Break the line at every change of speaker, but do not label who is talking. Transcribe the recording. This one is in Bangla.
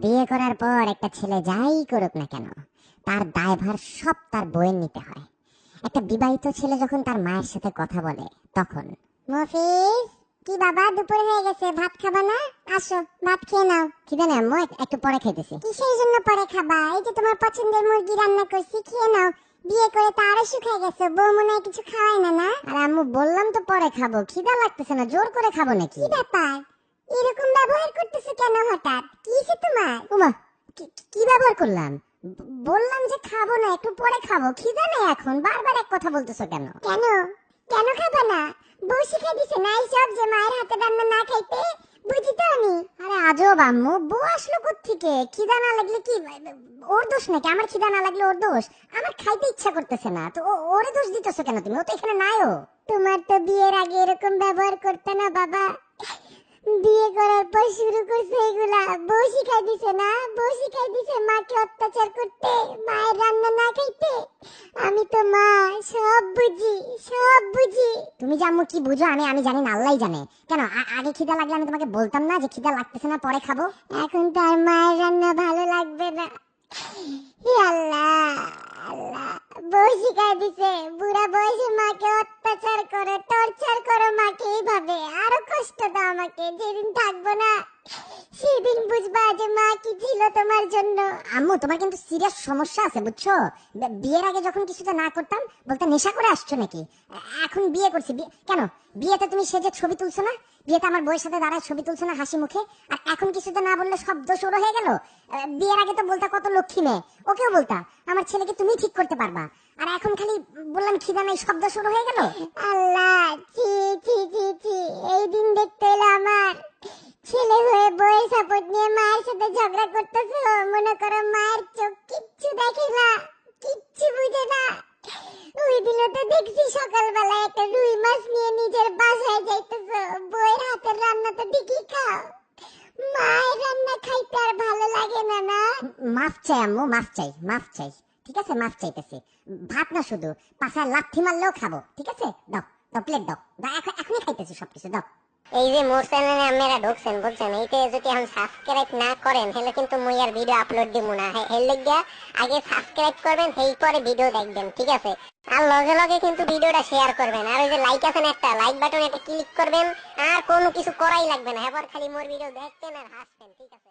বিয়ে করার পর একটা ছেলে যাই করুক না কেন, তার দায়ভার সব তার বউয়ের নিতে হয়। একটা বিবাহিত ছেলে যখন তার মায়ের সাথে কথা বলে তখন, মফিজ, কি বাবা দুপুর হয়ে গেছে, ভাত খাবা না? আসো ভাত খেয়ে নাও। খিদে নেই আম্মু, একটু পরে খাইতেছি। কিসের জন্য পরে খাবা? এই যে তোমার পছন্দের মুরগি রান্না করছি, খেয়ে নাও। বিয়ে করে তো আরো শুকাই গেছে, বউ মনে হয় কিছু খাওয়াই না। না আরে আম্মু, বললাম তো পরে খাবো, খিদা লাগতেছে না, জোর করে খাবো নাকি? কি ব্যাপার, এরকম ব্যবহার করতেছো কেন হঠাৎ? কি হয়েছে তোমার? উমা, কি ব্যবহার করলাম? বললাম যে খাবো না, একটু পরে খাবো, খিদা নেই এখন, বারবার এক কথা বলতেছো কেন? কেন কেন খাবো না? বউ শিখাই দিছে না এইসব, যে মায়ের হাতে রান্না না খাইতে? বুঝি তো আমি। আরে আজব আম্মু, বউ আসলো কোত্থেকে? খিদা না লাগলে কি ওর দোষ নাকি? আমার খিদা না লাগলে ওর দোষ? আমার খাইতে ইচ্ছা করতেছে না তো ওরে দোষ দিতেছো কেন তুমি? ও তো এখানে নাইও। তোমার তো বিয়ের আগে এরকম ব্যবহার করতে না বাবা, বিয়ে করার পর শুরু করছে এগুলা। বউ শিখাই দিছে না, বউ শিখাই দিছে মাকে অত্যাচার করতে, মায়ের রান্না না খাইতে। আমি তো মা, সব বুঝি, সব বুঝি। তুমি যে আম্মু কি বুঝো আমি জানি না, আল্লাহই জানে। কেন আগে খিদা লাগলে আমি তোমাকে বলতাম না যে খিদা লাগতেছে না, পরে খাবো? এখন তো আর মায়ের রান্না ভালো লাগবে না। হে আল্লাহ, আল্লাহ, বউ শিখাই দিছে বুড়া বয়সে মাকে অত্যাচার করো, টর্চার করো মাকে এইভাবে, আরো কষ্ট দাও আমাকে। যেদিন থাকবো না সেদিন বুঝবা যে মা কি ছিল তোমার জন্য। আম্মু, তোমার কিন্তু সিরিয়াস সমস্যা আছে বুঝছো? বিয়ের আগে যখন কিছুটা না করতাম বলতে নেশা করে আসছো নাকি? এখন বিয়ে করছি, কেন বিয়েতে তুমি সেজে ছবি তুলছো না? বিয়েতে আমার বউয়ের সাথে দাঁড়ায় ছবি তুলছো না হাসি মুখে? আর এখন কিছুটা না বললে সব দোষ ওর হয়ে গেল? বিয়ের আগে তো বলতা কত লক্ষ্মী মেয়ে, ওকেও বলতা আমার ছেলেকে তুমি ঠিক করতে পারবা, আর এখন খালি বললাম খিদা নাই, শব্দ শুরু হয়ে গেল। আল্লাহ, ছি ছি ছি ছি, এই দিন দেখতে এলো আমার। ছেলে হয়ে বউয়ের সাপোর্ট নিয়ে মায়ের সাথে ঝগড়া করতেছো, মনে করো মায়ের চোখ কিচ্ছু দেখে না, কিচ্ছু বুঝে না। ওই দিনও তো দেখছি সকালবেলা একটা রুই মাছ নিয়ে নিজের বাসায় যাইতেছো, বউয়ের হাতের রান্না তো ঠিকই খাও, মায়ের রান্না খাইতে আর ভালো লাগে না। না মাফ চাই আম্মু, মাফ চাই, মাফ চাই। ঠিক আছে, মাফ চাইতেছি। ভাত না শুধু, পাছায় লাথি মারলেও খাবো। ঠিক আছে, দাও দাও, প্লেট দাও, এখনই খাইতেছি সবকিছু, দাও।
এই যে মোর চ্যানেলে আপনারা ঢুকছেন বুঝছেন, এইতে যদি এখন সাবস্ক্রাইব না করেন তাহলে কিন্তু মুই আর ভিডিও আপলোড দিব না। এর লাগিয়া আগে সাবস্ক্রাইব করবেন, সেই পরে ভিডিও দেখবেন, ঠিক আছে? আর লগে লগে কিন্তু ভিডিওটা শেয়ার করবেন, আর ওই যে লাইক আছেন একটা, লাইক বাটন একটা ক্লিক করবেন, আর কোনো কিছু করাই লাগবে না, এবার খালি মোর ভিডিও দেখবেন আর হাসবেন, ঠিক আছে?